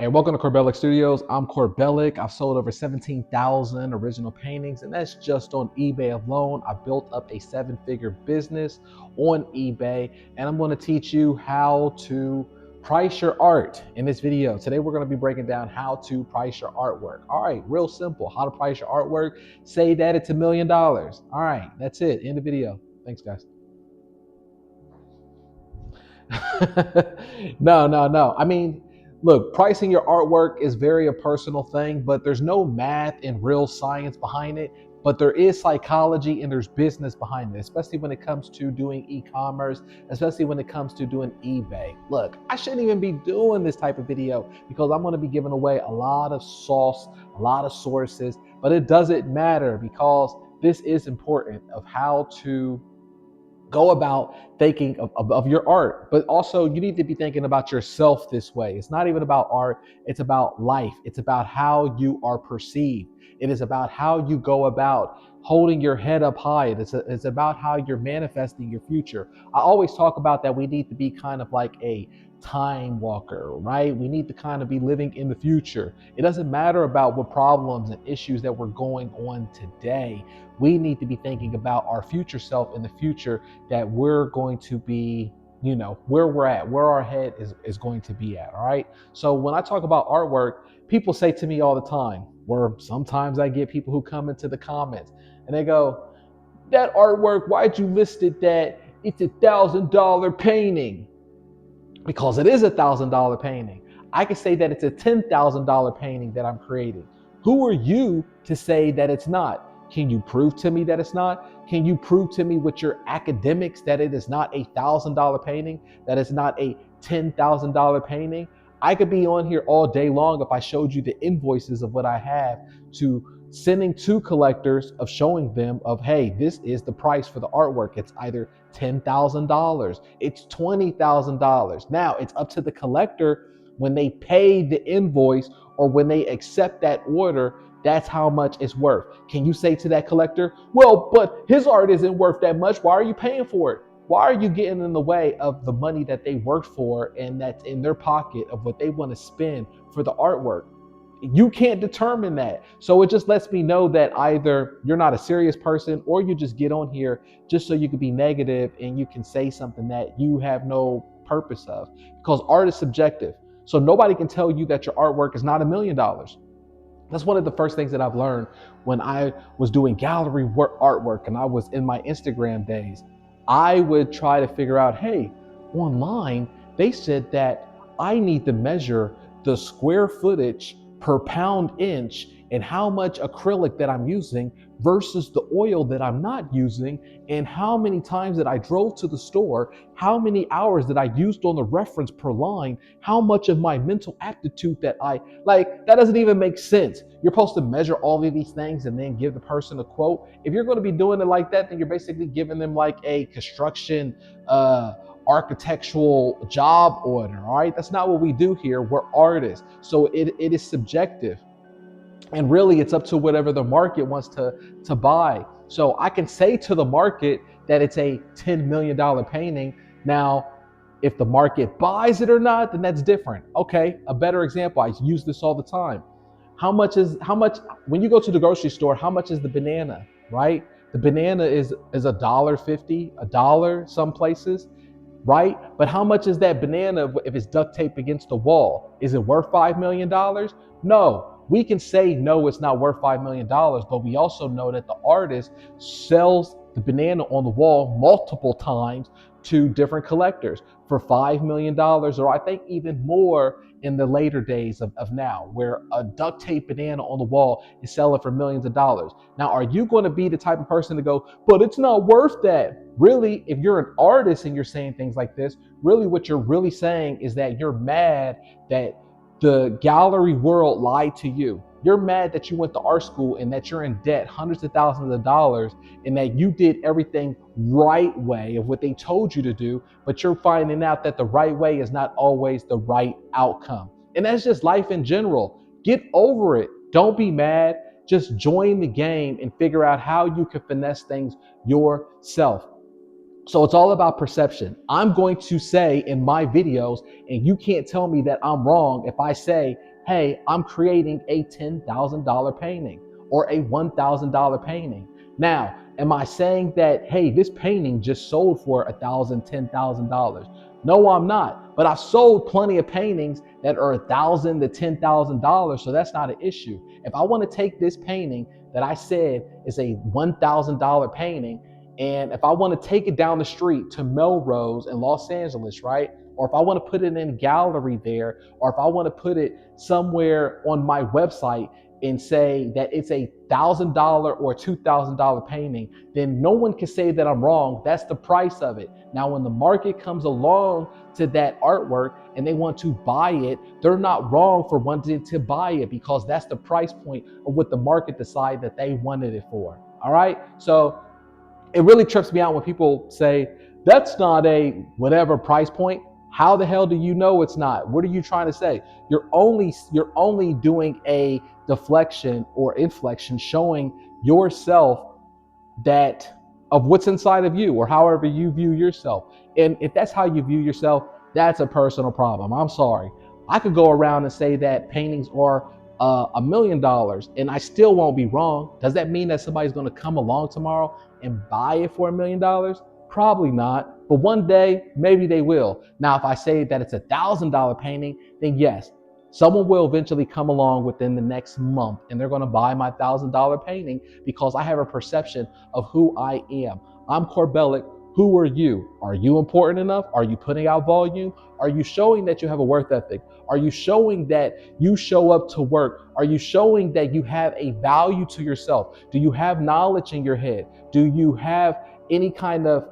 And welcome to Corbellic Studios. I'm Corbellic. I've sold over 17,000 original paintings, and that's just on eBay alone. I built up a seven-figure business on eBay, and I'm going to teach you how to price your art in this video. Today, we're going to be breaking down how to price your artwork. All right, real simple. How to price your artwork. Say that it's $1 million. All right, that's it. End the video. Thanks, guys. No. I mean, look, pricing your artwork is very a personal thing, but there's no math and real science behind it. But there is psychology and there's business behind it, especially when it comes to doing e-commerce, especially when it comes to doing eBay. Look, I shouldn't even be doing this type of video because I'm going to be giving away a lot of sauce, a lot of sources, but it doesn't matter because this is important of how to go about thinking of your art, but also you need to be thinking about yourself this way. It's not even about art, it's about life. It's about how you are perceived. It is about how you go about holding your head up high. It's about how you're manifesting your future. I always talk about that we need to be kind of like a time walker, right? We need to kind of be living in the future. It doesn't matter about what problems and issues that we're going on today. We need to be thinking about our future self in the future, that we're going to be, where we're at, where our head is going to be at. All right. So when I talk about artwork, people say to me all the time, or sometimes I get people who come into the comments and they go, that artwork, why'd you list it that it's $1,000 painting? Because it is $1,000 painting. I could say that it's a $10,000 painting that I'm creating. Who are you to say that it's not? Can you prove to me that it's not? Can you prove to me with your academics that it is not a $1,000 painting, that it's not a $10,000 painting? I could be on here all day long if I showed you the invoices of what I have to sending to collectors, of showing them of, hey, this is the price for the artwork. It's either $10,000, it's $20,000. Now it's up to the collector when they pay the invoice or when they accept that order. That's how much it's worth. Can you say to that collector, well, but his art isn't worth that much. Why are you paying for it? Why are you getting in the way of the money that they worked for and that's in their pocket of what they want to spend for the artwork? You can't determine that. So it just lets me know that either you're not a serious person or you just get on here just so you can be negative and you can say something that you have no purpose of, because art is subjective. So nobody can tell you that your artwork is not $1 million. That's one of the first things that I've learned when I was doing gallery artwork and I was in my Instagram days. I would try to figure out, hey, online, they said that I need to measure the square footage per pound inch and how much acrylic that I'm using versus the oil that I'm not using, and how many times that I drove to the store, how many hours that I used on the reference per line, how much of my mental aptitude that that doesn't even make sense. You're supposed to measure all of these things and then give the person a quote. If you're going to be doing it like that, then you're basically giving them like a construction architectural job order. All right, that's not what we do here. We're artists, so it is subjective, and really it's up to whatever the market wants to buy. So I can say to the market that it's a $10 million painting. Now if the market buys it or not, then that's different. Okay, a better example, I use this all the time. How much when you go to the grocery store, how much is the banana, right? The banana is $1.50, $1 some places, right? But how much is that banana if it's duct taped against the wall? Is it worth $5 million? No. We can say no, it's not worth $5 million, but we also know that the artist sells the banana on the wall multiple times to different collectors for $5 million, or I think even more in the later days of now, where a duct tape banana on the wall is selling for millions of dollars. Now, are you going to be the type of person to go, but it's not worth that? Really, if you're an artist and you're saying things like this, really what you're really saying is that you're mad that the gallery world lied to you. You're mad that you went to art school and that you're in debt hundreds of thousands of dollars and that you did everything right way of what they told you to do, but you're finding out that the right way is not always the right outcome. And that's just life in general. Get over it. Don't be mad. Just join the game and figure out how you can finesse things yourself. So it's all about perception. I'm going to say in my videos, and you can't tell me that I'm wrong if I say hey, I'm creating a $10,000 painting or a $1,000 painting. Now, am I saying that, hey, this painting just sold for $1,000, $10,000? No, I'm not. But I've sold plenty of paintings that are $1,000 to $10,000, so that's not an issue. If I want to take this painting that I said is a $1,000 painting, and if I want to take it down the street to Melrose in Los Angeles, right? Or if I want to put it in a gallery there, or if I want to put it somewhere on my website and say that it's $1,000 or $2,000 painting, then no one can say that I'm wrong. That's the price of it. Now, when the market comes along to that artwork and they want to buy it, they're not wrong for wanting to buy it because that's the price point of what the market decide that they wanted it for. All right. So it really trips me out when people say that's not a whatever price point. How the hell do you know it's not? What are you trying to say? You're only doing a deflection or inflection, showing yourself that of what's inside of you or however you view yourself. And if that's how you view yourself, that's a personal problem. I'm sorry. I could go around and say that paintings are $1,000,000 and I still won't be wrong. Does that mean that somebody's going to come along tomorrow and buy it for $1,000,000? Probably not. But one day, maybe they will. Now, if I say that it's $1,000 painting, then yes, someone will eventually come along within the next month and they're going to buy my $1,000 painting because I have a perception of who I am. I'm Corbellic. Who are you? Are you important enough? Are you putting out volume? Are you showing that you have a work ethic? Are you showing that you show up to work? Are you showing that you have a value to yourself? Do you have knowledge in your head? Do you have any kind of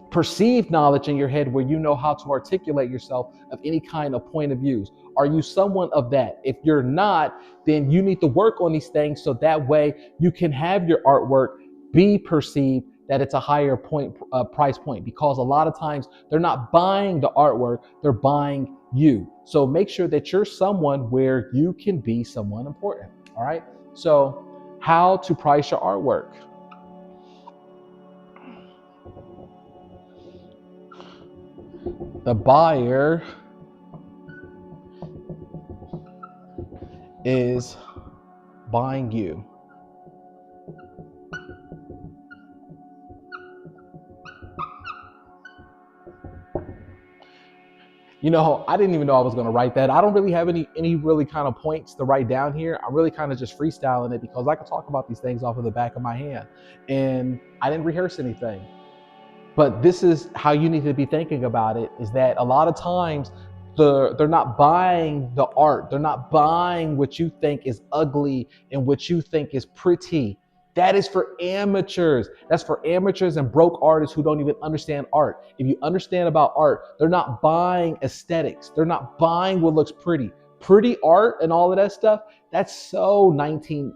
perceived knowledge in your head where you know how to articulate yourself of any kind of point of views? Are you someone of that? If you're not, then you need to work on these things so that way you can have your artwork be perceived that it's a higher price point, because a lot of times they're not buying the artwork, they're buying you. So make sure that you're someone where you can be someone important. All right. So how to price your artwork? The buyer is buying you. You know, I didn't even know I was going to write that. I don't really have any really kind of points to write down here. I'm really kind of just freestyling it because I can talk about these things off of the back of my hand, and I didn't rehearse anything. But this is how you need to be thinking about it, is that a lot of times they're not buying the art. They're not buying what you think is ugly and what you think is pretty. That is for amateurs. That's for amateurs and broke artists who don't even understand art. If you understand about art, they're not buying aesthetics. They're not buying what looks pretty. Pretty art and all of that stuff, that's so 19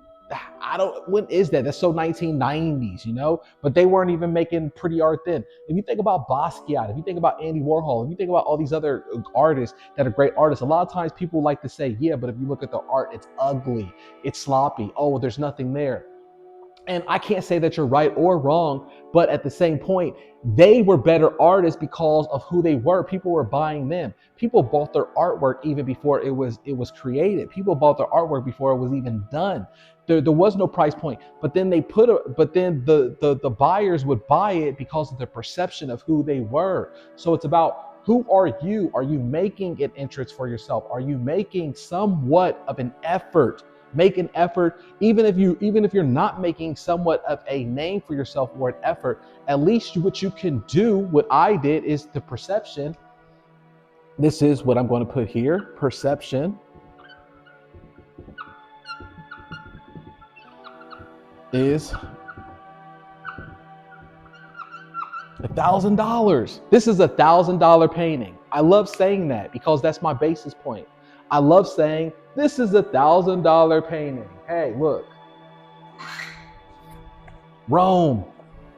I don't, when is that? That's so 1990s, you know? But they weren't even making pretty art then. If you think about Basquiat, if you think about Andy Warhol, if you think about all these other artists that are great artists, a lot of times people like to say, yeah, but if you look at the art, it's ugly, it's sloppy, oh, there's nothing there. And I can't say that you're right or wrong, but at the same point, they were better artists because of who they were. People were buying them. People bought their artwork even before it was created. People bought their artwork before it was even done. There was no price point. But then the buyers would buy it because of the perception of who they were. So it's about, who are you? Are you making an interest for yourself? Are you making somewhat of an effort? Make an effort, even if you're not making somewhat of a name for yourself or an effort. At least what you can do, what I did, is the perception. This is what I'm going to put here. Perception is $1,000. This is $1,000 painting. I love saying that because that's my basis point. I love saying this is $1,000 painting. Hey, look. Rome.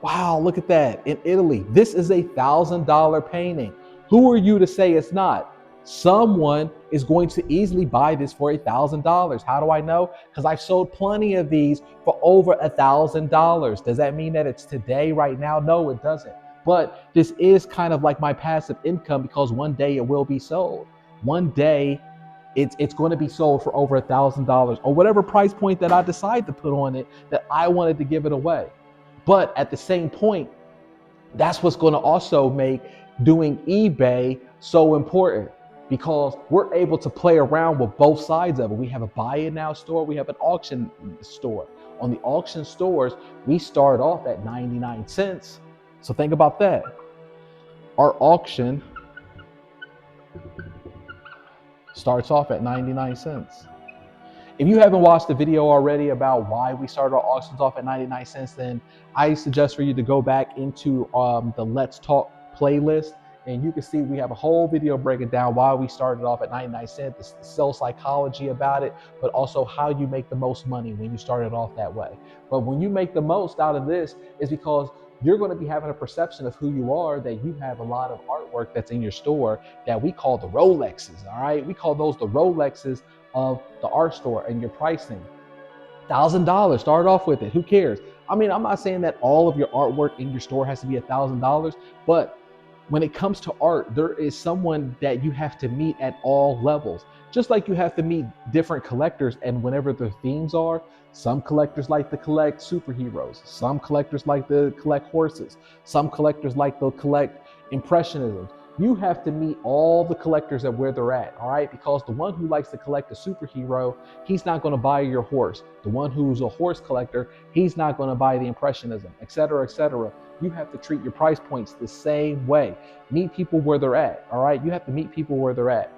Wow, look at that. In Italy, this is $1,000 painting. Who are you to say it's not? Someone is going to easily buy this for $1,000. How do I know? Because I've sold plenty of these for over $1,000. Does that mean that it's today, right now? No, it doesn't. But this is kind of like my passive income because one day it will be sold. One day it's going to be sold for over $1,000 or whatever price point that I decide to put on it, that I wanted to give it away. But at the same point, that's what's going to also make doing eBay so important, because we're able to play around with both sides of it. We have a buy it now store, we have an auction store. On the auction stores, we start off at 99 cents. So think about that. Our auction starts off at 99 cents. If you haven't watched the video already about why we started our auctions off at 99 cents, then I suggest for you to go back into the Let's Talk playlist, and you can see we have a whole video breaking down why we started off at 99 cents, the sales psychology about it, but also how you make the most money when you started off that way. But when you make the most out of this, is because you're going to be having a perception of who you are, that you have a lot of artwork that's in your store that we call the Rolexes. All right, we call those the Rolexes of the art store. And your pricing, $1,000, start off with it. Who cares? I mean, I'm not saying that all of your artwork in your store has to be $1,000, but when it comes to art, there is someone that you have to meet at all levels. Just like you have to meet different collectors, and whenever their themes are, some collectors like to collect superheroes, some collectors like to collect horses, some collectors like to collect impressionism. You have to meet all the collectors at where they're at, all right? Because the one who likes to collect a superhero, he's not going to buy your horse. The one who's a horse collector, he's not going to buy the impressionism, et cetera, et cetera. You have to treat your price points the same way. Meet people where they're at, all right? You have to meet people where they're at.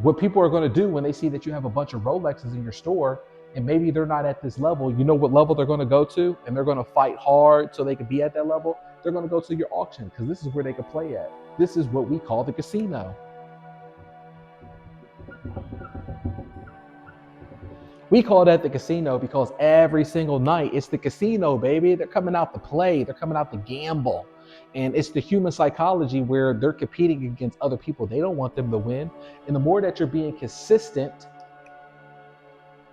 What people are going to do when they see that you have a bunch of Rolexes in your store, and maybe they're not at this level, you know what level they're going to go to? And they're going to fight hard so they can be at that level. They're going to go to your auction, because this is where they can play at. This is what we call the casino. We call that the casino because every single night it's the casino, baby. They're coming out to play, they're coming out to gamble. And it's the human psychology where they're competing against other people. They don't want them to win. And the more that you're being consistent,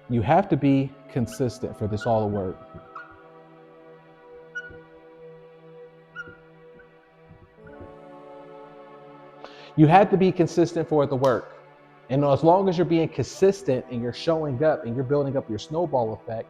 you have to be consistent for this all to work. You have to be consistent for it to work. And as long as you're being consistent and you're showing up and you're building up your snowball effect,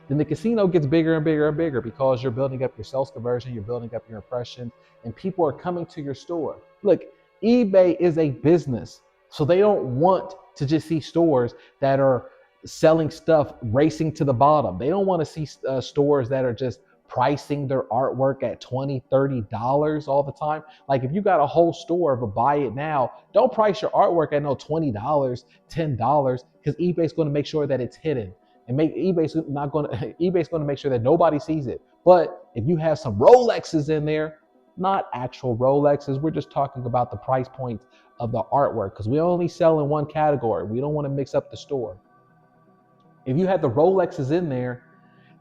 then the casino gets bigger and bigger and bigger, because you're building up your sales conversion, you're building up your impression, and people are coming to your store. Look, eBay is a business, so they don't want to just see stores that are selling stuff racing to the bottom. They don't want to see stores that are just pricing their artwork at $20, $30 all the time. Like if you got a whole store of a buy it now, don't price your artwork at no $20, $10, because eBay's going to make sure that it's hidden. And eBay's going to make sure that nobody sees it. But if you have some Rolexes in there, not actual Rolexes, we're just talking about the price points of the artwork, because we only sell in one category. We don't want to mix up the store. If you have the Rolexes in there,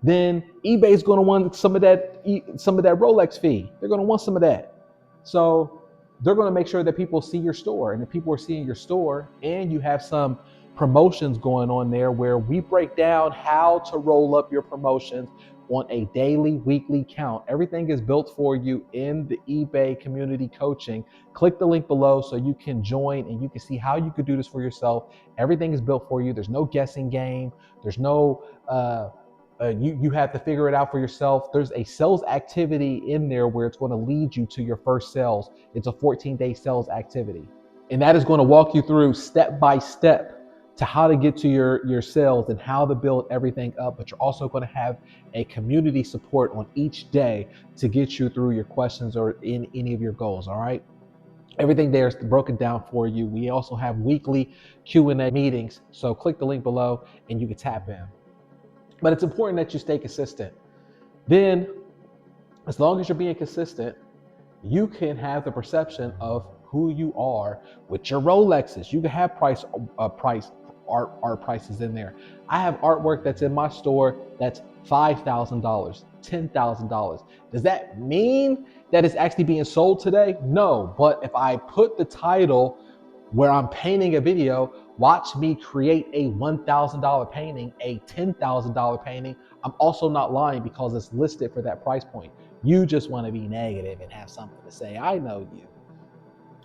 then eBay's going to want some of that Rolex fee. They're going to want some of that. So they're going to make sure that people see your store. And if people are seeing your store and you have some promotions going on there, where we break down how to roll up your promotions on a daily, weekly count. Everything is built for you in the eBay community coaching. Click the link below so you can join and you can see how you could do this for yourself. Everything is built for you. There's no guessing game. There's no you have to figure it out for yourself. There's a sales activity in there where it's going to lead you to your first sales. It's a 14-day sales activity. And that is going to walk you through step by step to how to get to your sales and how to build everything up. But you're also going to have a community support on each day to get you through your questions or in any of your goals. All right. Everything there is broken down for you. We also have weekly Q&A meetings. So click the link below and you can tap in. But it's important that you stay consistent. Then, as long as you're being consistent, you can have the perception of who you are with your Rolexes. You can have art prices in there. I have artwork that's in my store that's $5,000, $10,000. Does that mean that it's actually being sold today? No, but if I put the title where I'm painting a video, watch me create a $1,000 painting, a $10,000 painting, I'm also not lying, because it's listed for that price point. You just want to be negative and have something to say. I know you.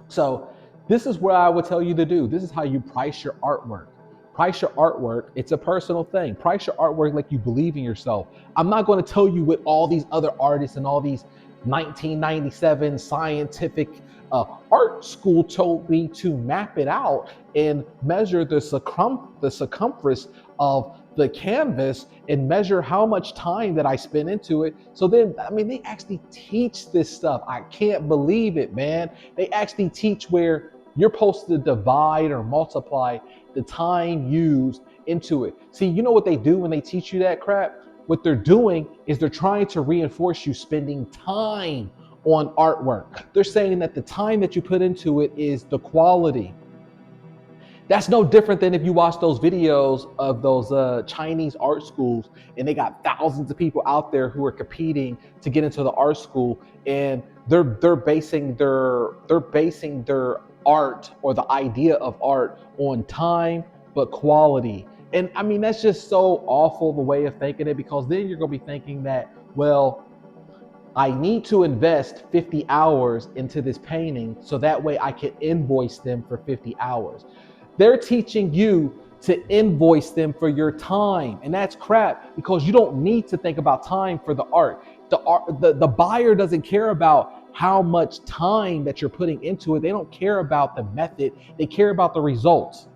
So This is what I would tell you to do. This is how you price your artwork. Price your artwork. It's a personal thing. Price your artwork like you believe in yourself. I'm not going to tell you what all these other artists and all these 1997 scientific art school told me to map it out and measure the circumference of the canvas and measure how much time that I spent into it. So then, I mean, they actually teach this stuff. I can't believe it, man. They actually teach where you're supposed to divide or multiply the time used into it. See, you know what they do when they teach you that crap? What they're doing is they're trying to reinforce you spending time on artwork. They're saying that the time that you put into it is the quality. That's no different than if you watch those videos of those Chinese art schools and they got thousands of people out there who are competing to get into the art school, and they're basing their art or the idea of art on time but quality. And I mean, that's just so awful, the way of thinking it, because then you're going to be thinking that, well, I need to invest 50 hours into this painting so that way I can invoice them for 50 hours. They're teaching you to invoice them for your time, and that's crap, because you don't need to think about time for the art. The buyer doesn't care about how much time that you're putting into it. They don't care about the method. They care about the results.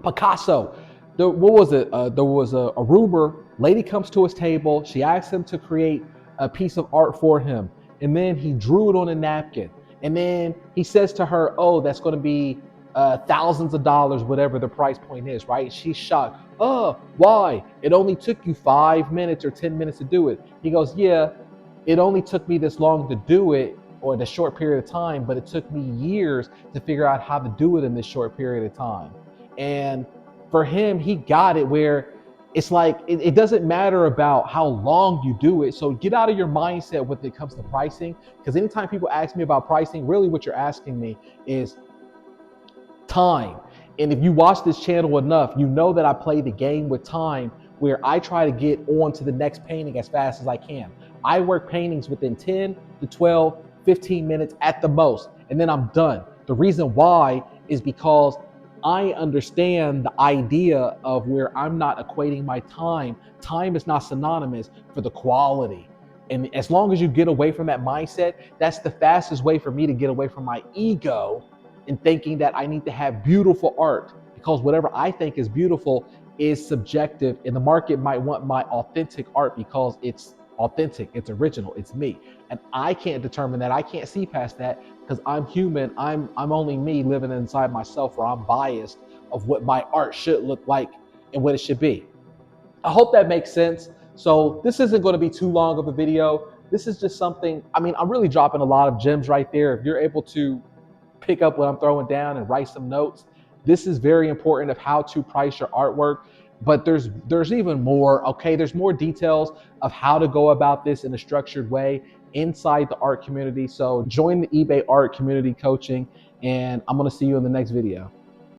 Picasso, what was it? There was a rumor. Lady comes to his table. She asks him to create a piece of art for him, and then he drew it on a napkin. And then he says to her, "Oh, that's going to be thousands of dollars, whatever the price point is," right? She's shocked. "Oh, why? It only took you 5 minutes or 10 minutes to do it." He goes, "Yeah, it only took me this long to do it, or the short period of time, but it took me years to figure out how to do it in this short period of time." And for him, he got it where it's like, it doesn't matter about how long you do it. So get out of your mindset when it comes to pricing, because anytime people ask me about pricing, really what you're asking me is time. And if you watch this channel enough, you know that I play the game with time, where I try to get on to the next painting as fast as I can. I work paintings within 10 to 12, 15 minutes at the most, and then I'm done. The reason why is because I understand the idea of where I'm not equating my time. Time is not synonymous for the quality. And as long as you get away from that mindset, that's the fastest way for me to get away from my ego and thinking that I need to have beautiful art, because whatever I think is beautiful is subjective, and the market might want my authentic art because it's authentic, it's original, it's me. And I can't determine that. I can't see past that, because I'm human. I'm only me living inside myself, where I'm biased of what my art should look like and what it should be. I hope that makes sense. So this isn't going to be too long of a video. This is just something, I mean, I'm really dropping a lot of gems right there. If you're able to pick up what I'm throwing down and write some notes, this is very important of how to price your artwork. But there's even more. Okay, there's more details of how to go about this in a structured way inside the art community. So join the eBay art community coaching, and I'm going to see you in the next video.